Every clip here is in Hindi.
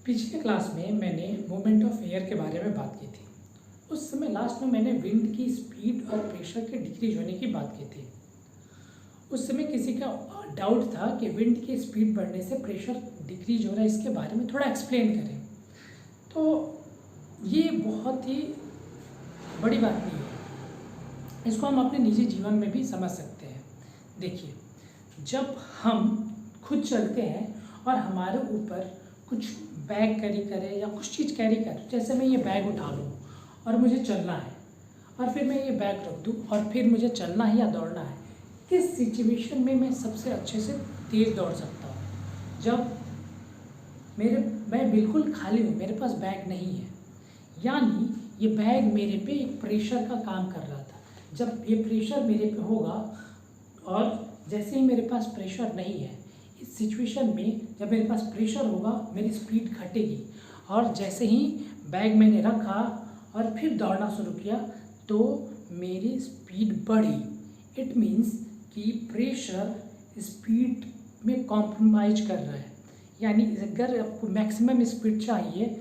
पिछले क्लास में मैंने मूवमेंट ऑफ एयर के बारे में बात की थी। उस समय लास्ट में मैंने विंड की स्पीड और प्रेशर के डिक्रीज होने की बात की थी। उस समय किसी का डाउट था कि विंड की स्पीड बढ़ने से प्रेशर डिक्रीज हो रहा है, इसके बारे में थोड़ा एक्सप्लेन करें। तो ये बहुत ही बड़ी बात नहीं है, इसको हम अपने निजी जीवन में भी समझ सकते हैं। देखिए, जब हम खुद चलते हैं और हमारे ऊपर कुछ बैग कैरी करे या कुछ चीज़ कैरी कर, जैसे मैं ये बैग उठा लूँ और मुझे चलना है, और फिर मैं ये बैग रख दूँ और फिर मुझे चलना है या दौड़ना है, किस सिचुएशन में मैं सबसे अच्छे से तेज़ दौड़ सकता हूँ? जब मैं बिल्कुल खाली हूँ, मेरे पास बैग नहीं है, यानी ये बैग मेरे पे एक प्रेशर का काम कर रहा था। जब ये प्रेशर मेरे पे होगा और जैसे ही मेरे पास प्रेशर नहीं है, इस सिचुएशन में जब मेरे पास प्रेशर होगा मेरी स्पीड घटेगी, और जैसे ही बैग मैंने रखा और फिर दौड़ना शुरू किया तो मेरी स्पीड बढ़ी। इट मीन्स कि प्रेशर स्पीड में कॉम्प्रोमाइज कर रहा है, यानी अगर आपको मैक्सिमम स्पीड चाहिए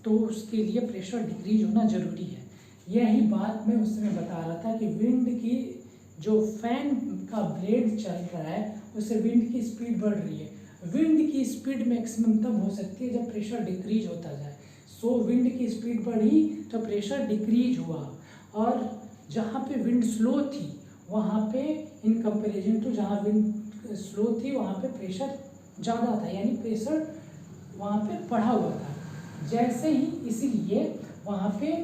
तो उसके लिए प्रेशर डिक्रीज होना ज़रूरी है। यही बात मैं उस समय बता रहा था कि विंड की जो फैन का ब्लेड चल रहा है उससे विंड की स्पीड बढ़ रही है। विंड की स्पीड मैक्सिमम तब हो सकती है जब प्रेशर डिक्रीज होता जाए। सो विंड की स्पीड बढ़ी तो प्रेशर डिक्रीज हुआ, और जहाँ पे विंड स्लो थी वहाँ पे इन कंपैरिजन टू जहाँ विंड स्लो थी वहाँ पे प्रेशर ज़्यादा था, यानी प्रेशर वहाँ पे बढ़ा हुआ था। जैसे ही इसीलिए वहाँ पे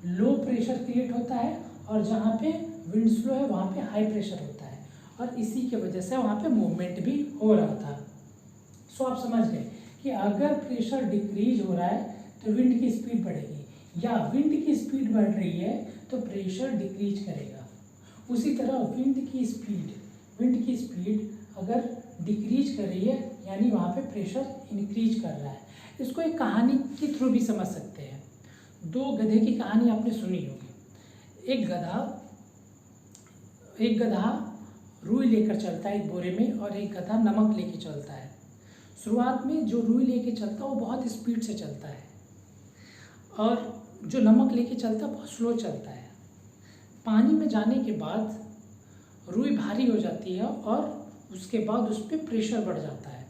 लो प्रेशर क्रिएट होता है और जहाँ पे विंड स्लो है वहाँ पे हाई प्रेशर होता है, और इसी के वजह से वहाँ पे मूवमेंट भी हो रहा था। सो आप समझ गए कि अगर प्रेशर डिक्रीज हो रहा है तो विंड की स्पीड बढ़ेगी, या विंड की स्पीड बढ़ रही है तो प्रेशर डिक्रीज करेगा। उसी तरह विंड की स्पीड अगर डिक्रीज कर रही है यानी वहाँ पे प्रेशर इंक्रीज कर रहा है। इसको एक कहानी के थ्रू भी समझ सकते हैं। दो गधे की कहानी आपने सुनी होगी। एक गधा रुई लेकर चलता है एक बोरे में, और एक गधा नमक लेके चलता है। शुरुआत में जो रुई लेके चलता है वो बहुत स्पीड से चलता है, और जो नमक लेके चलता है बहुत स्लो चलता है। पानी में जाने के बाद रुई भारी हो जाती है और उसके बाद उस पर प्रेशर बढ़ जाता है।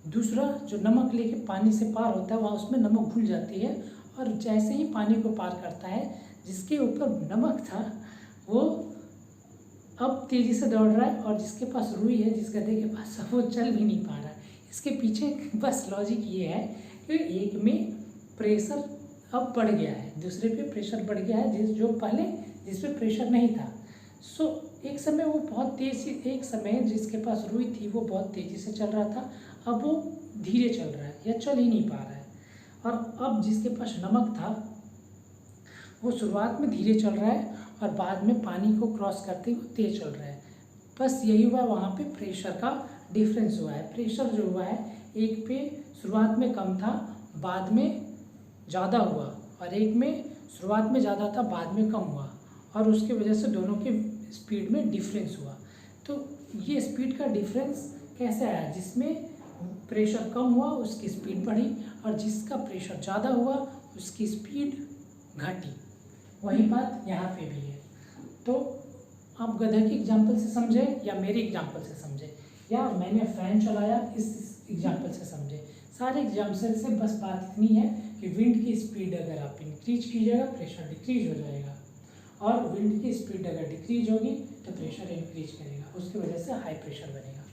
दूसरा, जो नमक लेके पानी से पार होता है वहाँ उसमें नमक घुल जाती है, और जैसे ही पानी को पार करता है जिसके ऊपर नमक था वो अब तेज़ी से दौड़ रहा है, और जिसके पास रुई है, जिस गधे के पास, वो चल भी नहीं पा रहा है। इसके पीछे बस लॉजिक ये है कि एक में प्रेशर अब बढ़ गया है, दूसरे पे प्रेशर बढ़ गया है जिस पे प्रेशर नहीं था। सो एक समय वो बहुत एक समय जिसके पास रुई थी वो बहुत तेज़ी से चल रहा था, अब वो धीरे चल रहा है या चल ही नहीं पा रहा है। और अब जिसके पास नमक था वो शुरुआत में धीरे चल रहा है और बाद में पानी को क्रॉस करते हुए तेज चल रहा है। बस यही हुआ, वहाँ पे प्रेशर का डिफरेंस हुआ है। प्रेशर जो हुआ है, एक पे शुरुआत में कम था बाद में ज़्यादा हुआ, और एक में शुरुआत में ज़्यादा था बाद में कम हुआ, और उसकी वजह से दोनों के स्पीड में डिफरेंस हुआ। तो ये स्पीड का डिफरेंस कैसे आया? जिसमें प्रेशर कम हुआ उसकी स्पीड बढ़ी, और जिसका प्रेशर ज़्यादा हुआ उसकी स्पीड घटी। वही बात यहाँ पे भी है। तो आप गधा की एग्जाम्पल से समझे या मेरे एग्जाम्पल से समझे, या मैंने फ़ैन चलाया इस एग्जाम्पल से समझे, सारे एग्जाम्पल से बस बात इतनी है कि विंड की स्पीड अगर आप इंक्रीज कीजिएगा प्रेशर डिक्रीज हो जाएगा, और विंड की स्पीड अगर डिक्रीज होगी तो प्रेशर इंक्रीज करेगा, उसकी वजह से हाई प्रेशर बनेगा।